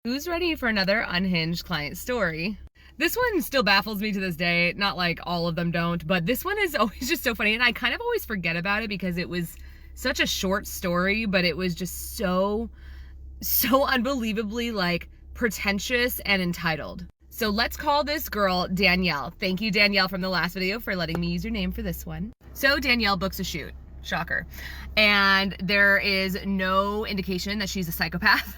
Who's ready for another unhinged client story? This one still baffles me to this day. Not like all of them don't, but this one is always just so funny. And I kind of always forget about it because it was such a short story, but it was just so unbelievably like pretentious and entitled. So let's call this girl Danielle. Thank you, Danielle, from the last video for letting me use your name for this one. So Danielle books a shoot. Shocker. And there is no indication that she's a psychopath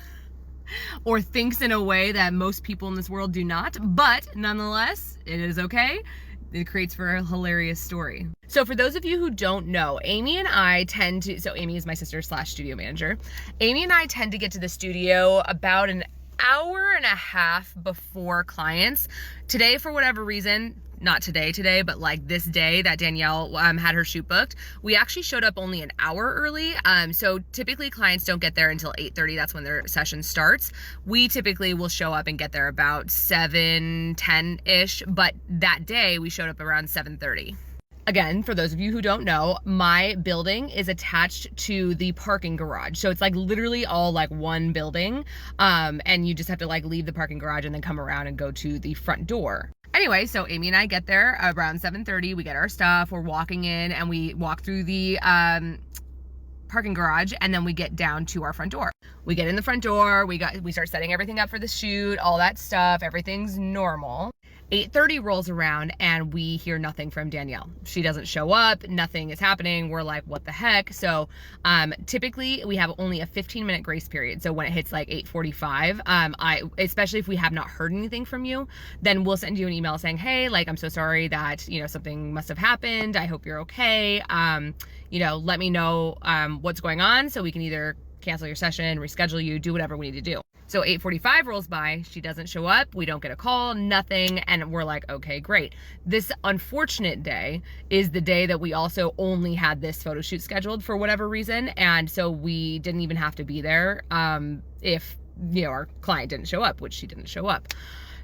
or thinks in a way that most people in this world do not, but nonetheless, it is okay. It creates for a hilarious story. So for those of you who don't know, Amy and I tend to, so Amy is my sister / studio manager. Amy and I tend to get to the studio about an hour and a half before clients. Today, for whatever reason, not today, but like this day that Danielle had her shoot booked, we actually showed up only an hour early. So typically clients don't get there until 8:30. That's when their session starts. We typically will show up and get there about 7:10-ish, but that day we showed up around 7:30. Again, for those of you who don't know, my building is attached to the parking garage. So it's like literally all like one building. And you just have to like leave the parking garage and then come around and go to the front door. Anyway, so Amy and I get there around 7:30. We get our stuff. We're walking in and we walk through the parking garage, and then we get down to our front door. We get in the front door. We start setting everything up for the shoot, all that stuff. Everything's normal. 8:30 rolls around and we hear nothing from Danielle. She doesn't show up. Nothing is happening. We're like, what the heck? So typically we have only a 15-minute grace period. So when it hits like 8:45, especially if we have not heard anything from you, then we'll send you an email saying, hey, like, I'm so sorry that, something must have happened. I hope you're okay. Let me know what's going on so we can either cancel your session, reschedule you, do whatever we need to do. So 8:45 rolls by, she doesn't show up, we don't get a call, nothing, and we're like, okay, great. This unfortunate day is the day that we also only had this photo shoot scheduled for whatever reason, and so we didn't even have to be there if our client didn't show up, which she didn't show up.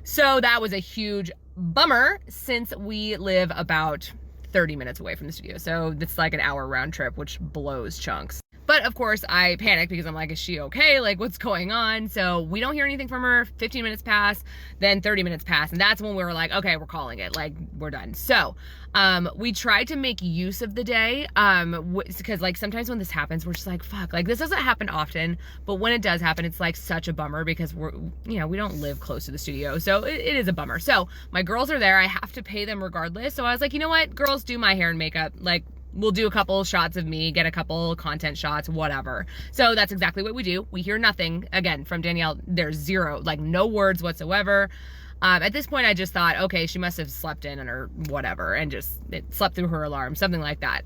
So that was a huge bummer since we live about 30 minutes away from the studio. So it's like an hour round trip, which blows chunks. But of course I panicked because I'm like, is she okay? Like, what's going on? So we don't hear anything from her. 15 minutes pass, then 30 minutes pass. And that's when we were like, okay, we're calling it. Like, we're done. So we tried to make use of the day because like sometimes when this happens, we're just like, fuck, like this doesn't happen often. But when it does happen, it's like such a bummer because we don't live close to the studio. So it is a bummer. So my girls are there. I have to pay them regardless. So I was like, you know what? Girls, do my hair and makeup. Like, we'll do a couple shots of me, get a couple content shots, whatever. So that's exactly what we do. We hear nothing, again, from Danielle. There's zero, like no words whatsoever. At this point, I just thought, okay, she must have slept in or whatever, and just it slept through her alarm, something like that.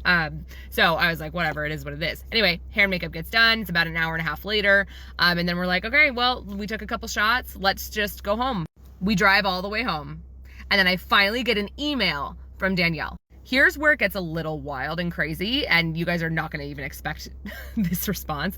So I was like, whatever, it is what it is. Anyway, hair and makeup gets done. It's about an hour and a half later. And then we're like, okay, well, we took a couple shots. Let's just go home. We drive all the way home. And then I finally get an email from Danielle. Here's where it gets a little wild and crazy, and you guys are not going to even expect this response.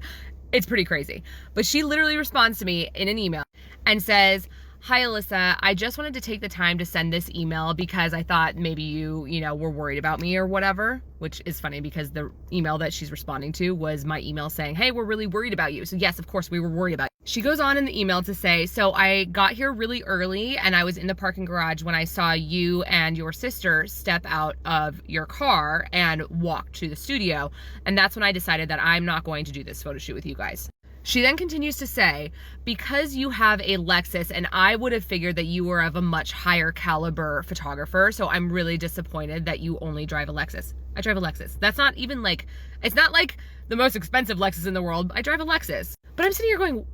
It's pretty crazy. But she literally responds to me in an email and says, hi, Alyssa, I just wanted to take the time to send this email because I thought maybe you were worried about me or whatever, which is funny because the email that she's responding to was my email saying, hey, we're really worried about you. So yes, of course we were worried about you. She goes on in the email to say, so I got here really early and I was in the parking garage when I saw you and your sister step out of your car and walk to the studio. And that's when I decided that I'm not going to do this photo shoot with you guys. She then continues to say, because you have a Lexus and I would have figured that you were of a much higher caliber photographer, so I'm really disappointed that you only drive a Lexus. I drive a Lexus. That's not even like, it's not like the most expensive Lexus in the world. I drive a Lexus. But I'm sitting here going,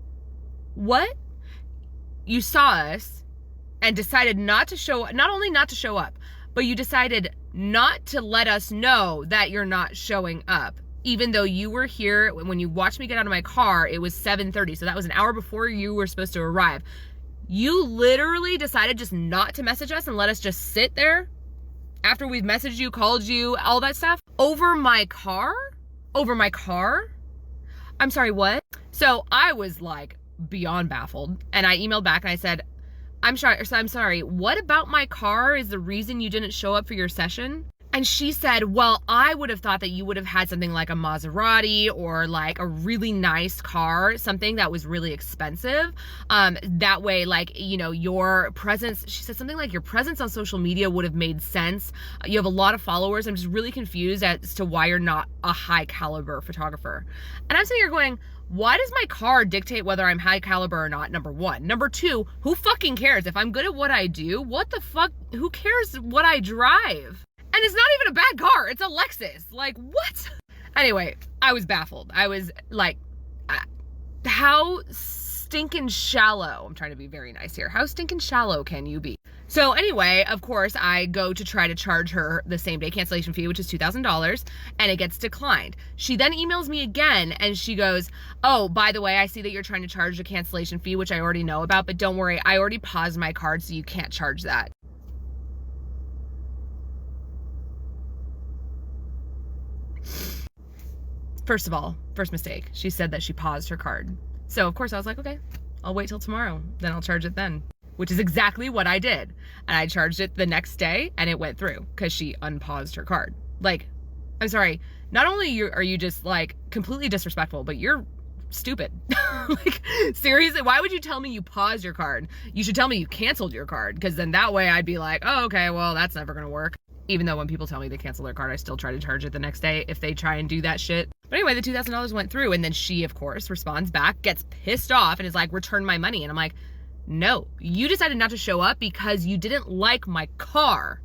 what? You saw us and decided not only not to show up, but you decided not to let us know that you're not showing up. Even though you were here, when you watched me get out of my car, it was 7:30. So that was an hour before you were supposed to arrive. You literally decided just not to message us and let us just sit there after we've messaged you, called you, all that stuff over my car? Over my car? I'm sorry, what? So I was like beyond baffled. And I emailed back and I said, I'm sorry, what about my car is the reason you didn't show up for your session? And she said, well, I would have thought that you would have had something like a Maserati or like a really nice car, something that was really expensive. That way, like, you know, your presence, she said something like your presence on social media would have made sense. You have a lot of followers. I'm just really confused as to why you're not a high caliber photographer. And I'm sitting here going, why does my car dictate whether I'm high caliber or not? Number one. Number two, who fucking cares? If I'm good at what I do, what the fuck? Who cares what I drive? And it's not even a bad car. It's a Lexus. Like, what? Anyway, I was baffled. I was like, how stinking shallow. I'm trying to be very nice here. How stinking shallow can you be? So anyway, of course, I go to try to charge her the same day cancellation fee, which is $2,000, and it gets declined. She then emails me again and she goes, oh, by the way, I see that you're trying to charge a cancellation fee, which I already know about, but don't worry, I already paused my card, so you can't charge that. First of all, first mistake, she said that she paused her card. So of course I was like, okay, I'll wait till tomorrow, then I'll charge it then, which is exactly what I did. And I charged it the next day and it went through because she unpaused her card. Like, I'm sorry, not only are you just like completely disrespectful, but you're stupid. Like, seriously, why would you tell me you paused your card? You should tell me you canceled your card, because then that way I'd be like, oh, okay, well, that's never gonna work. Even though when people tell me they cancel their card, I still try to charge it the next day if they try and do that shit. But anyway, the $2,000 went through, and then she, of course, responds back, gets pissed off, and is like, return my money. And I'm like, no, you decided not to show up because you didn't like my car.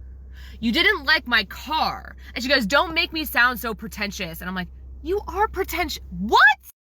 You didn't like my car. And she goes, don't make me sound so pretentious. And I'm like, you are pretentious. What?